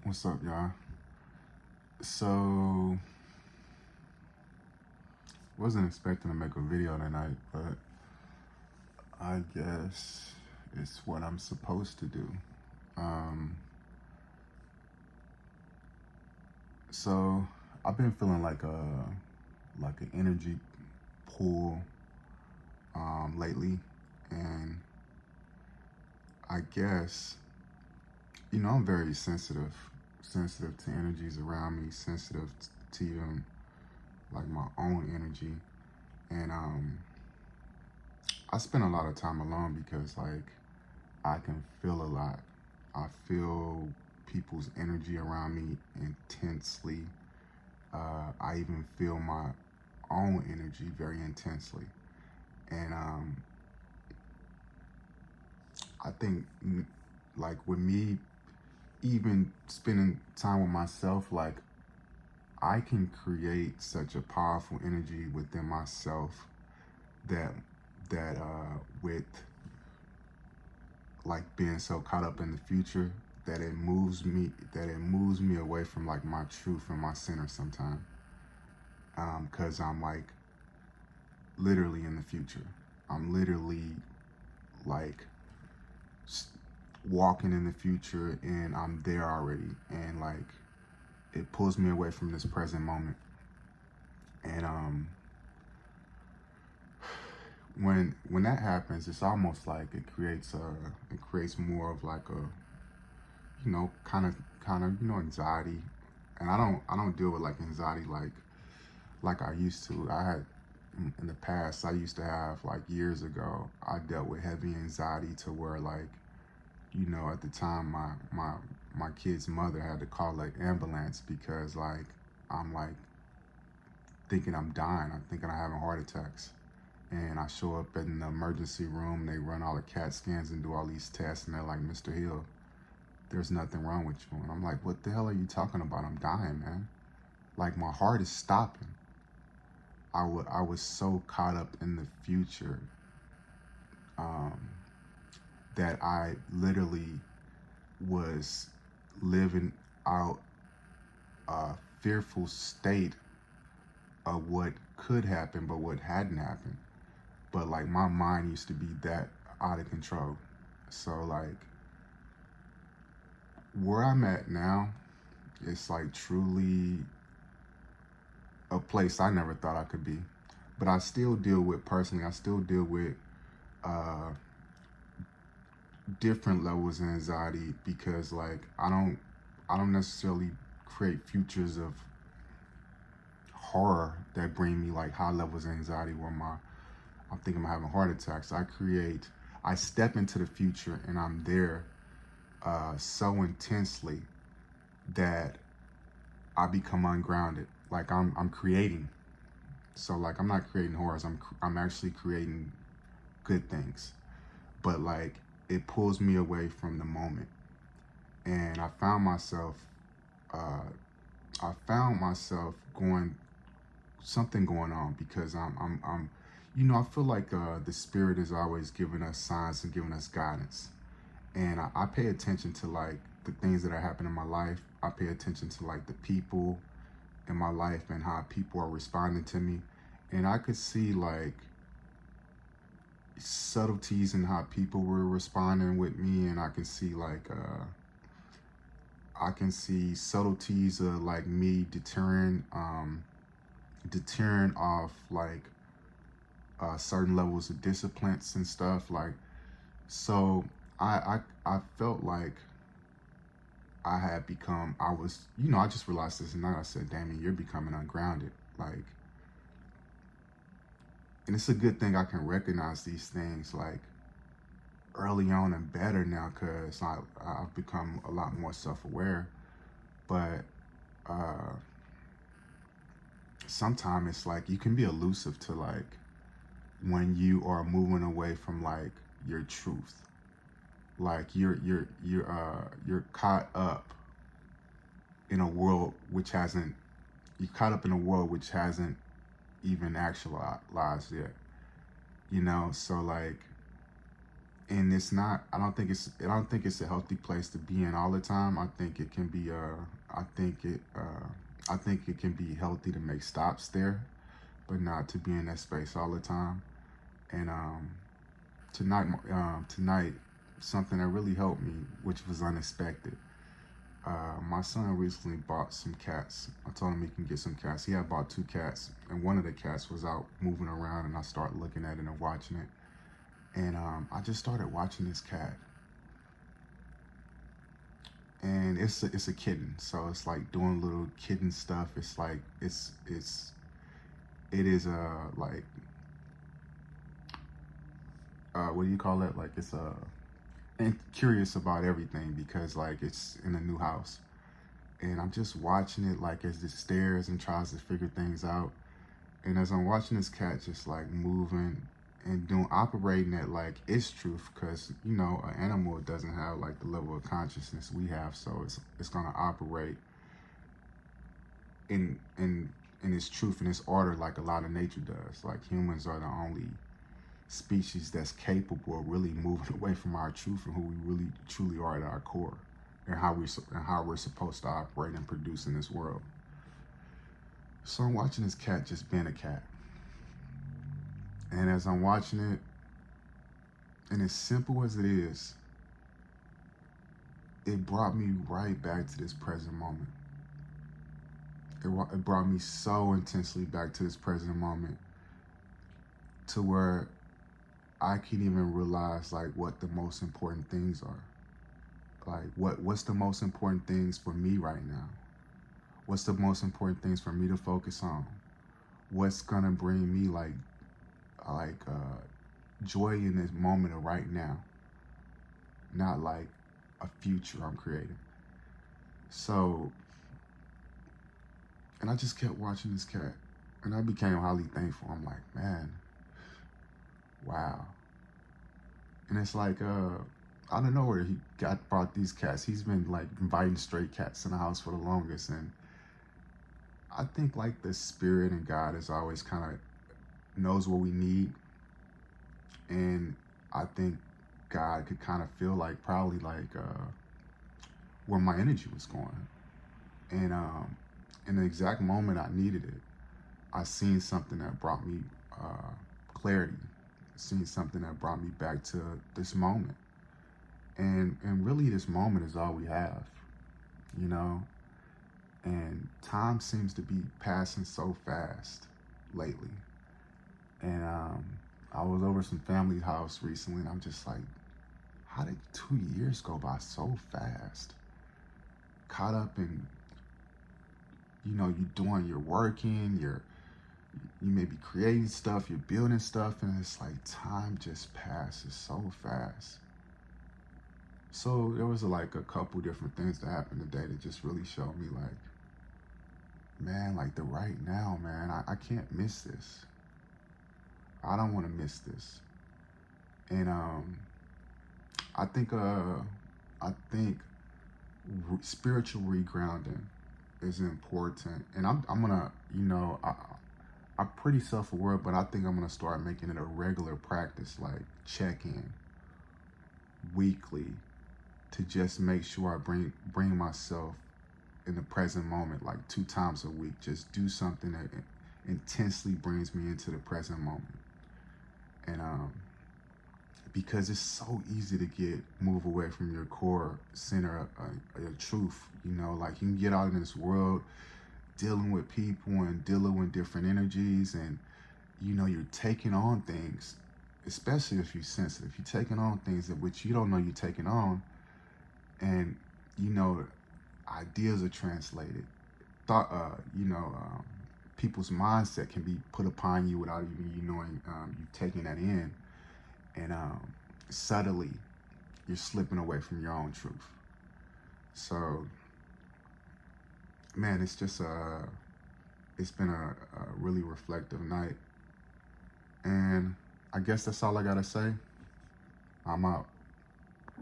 What's up, y'all? So, wasn't expecting to make a video tonight, but I guess it's what I'm supposed to do. Um, so I've been feeling like an energy pull lately, and I guess I'm very sensitive to energies around me, sensitive to even like my own energy, and I spend a lot of time alone because like I can feel a lot. I feel people's energy around me intensely. I even feel my own energy very intensely. And I think, like, with me even spending time with myself, like, I can create such a powerful energy within myself that, with like being so caught up in the future that it moves me away from like my truth and my center sometimes, because I'm like literally in the future. I'm literally like walking in the future and I'm there already, and like it pulls me away from this present moment. And when that happens, it's almost like it creates more of like a kind of anxiety. And I don't deal with like anxiety like I used to. I had in the past. I used to have, like, years ago, I dealt with heavy anxiety to where, like, at the time my kid's mother had to call like ambulance because like I'm like thinking I'm dying. I'm thinking I'm having heart attacks. And I show up in the emergency room, they run all the CAT scans and do all these tests, and they're like, "Mr. Hill, there's nothing wrong with you." And I'm like, "What the hell are you talking about? I'm dying, man. Like, my heart is stopping." I was so caught up in the future, um, that I literally was living out a fearful state of what could happen, but what hadn't happened. But like my mind used to be that out of control. So like where I'm at now, it's like truly a place I never thought I could be. But I still deal with personally. I still deal with uh, different levels of anxiety because like I don't necessarily create futures of horror that bring me like high levels of anxiety where I'm thinking I'm having heart attacks. I step into the future and I'm there so intensely that I become ungrounded. Like I'm creating. So like I'm not creating horrors. I'm actually creating good things. But like it pulls me away from the moment. And uh, I found myself going something going on because I'm I feel like the spirit is always giving us signs and giving us guidance. And I pay attention to like the things that are happening in my life. I pay attention to like the people in my life and how people are responding to me. And I could see like subtleties in how people were responding with me, and I can see subtleties of like me deterring off like certain levels of disciplines and stuff. Like, so I felt like I had become, I was, I just realized this night. I said, "Damien, you're becoming ungrounded." Like, and it's a good thing I can recognize these things like early on and better now, because I've become a lot more self-aware. But uh, sometimes it's like you can be elusive to like when you are moving away from like your truth. Like you're caught up in a world which hasn't you're caught up in a world which hasn't even actualized yet. So like and it's not, I don't think it's a healthy place to be in all the time. I think it can be I think it I think it can be healthy to make stops there, but not to be in that space all the time. And tonight, something that really helped me, which was unexpected. My son recently bought some cats. I told him he can get some cats. He had bought 2 cats, and one of the cats was out moving around, and I started looking at it and watching it. And I just started watching this cat, and it's a kitten, so it's like doing little kitten stuff. It's like it is like what do you call it? Like it's and curious about everything because like it's in a new house, and I'm just watching it like as it stares and tries to figure things out. And as I'm watching this cat just like moving and doing operating at like its truth, because you know an animal doesn't have like the level of consciousness we have, so it's gonna operate in its truth and its order like a lot of nature does. Like humans are the only species that's capable of really moving away from our truth and who we really truly are at our core, and how we're supposed to operate and produce in this world. So I'm watching this cat just being a cat. And as I'm watching it, and as simple as it is, it brought me right back to this present moment. It brought me so intensely back to this present moment to where I can't even realize like what the most important things are. Like what's the most important things for me right now? What's the most important things for me to focus on? What's gonna bring me like joy in this moment of right now, not like a future I'm creating. So, and I just kept watching this cat, and I became highly thankful. I'm like, man, wow. And it's like, I don't know where he brought these cats. He's been like inviting stray cats in the house for the longest, and I think like the spirit and God is always kind of knows what we need, and I think God could kind of feel like probably like where my energy was going, and in the exact moment I needed it, I seen something that brought me clarity, seen something that brought me back to this moment, and really this moment is all we have, you know. And time seems to be passing so fast lately. And I was over some family house recently, and I'm just like, how did 2 years go by so fast? Caught up in, you know, you're working, you may be creating stuff, you're building stuff, and it's like time just passes so fast. So there was like a couple different things that happened today that just really showed me like, man, like the right now, man, I can't miss this. I don't want to miss this. And I think spiritual regrounding is important. And I'm gonna, you know, I'm pretty self-aware, but I think I'm gonna start making it a regular practice, like check in weekly to just make sure I bring myself in the present moment, like 2 times a week. Just do something that intensely brings me into the present moment. And because it's so easy to move away from your core center of your truth, you know, like you can get out in this world dealing with people and dealing with different energies, and you know, you're taking on things, especially if you're sensitive, you're taking on things that which you don't know you're taking on, and you know, ideas are translated, people's mindset can be put upon you without even you knowing you taking that in, and subtly you're slipping away from your own truth. So, man, it's just it's been a really reflective night, and I guess that's all I gotta say. I'm out.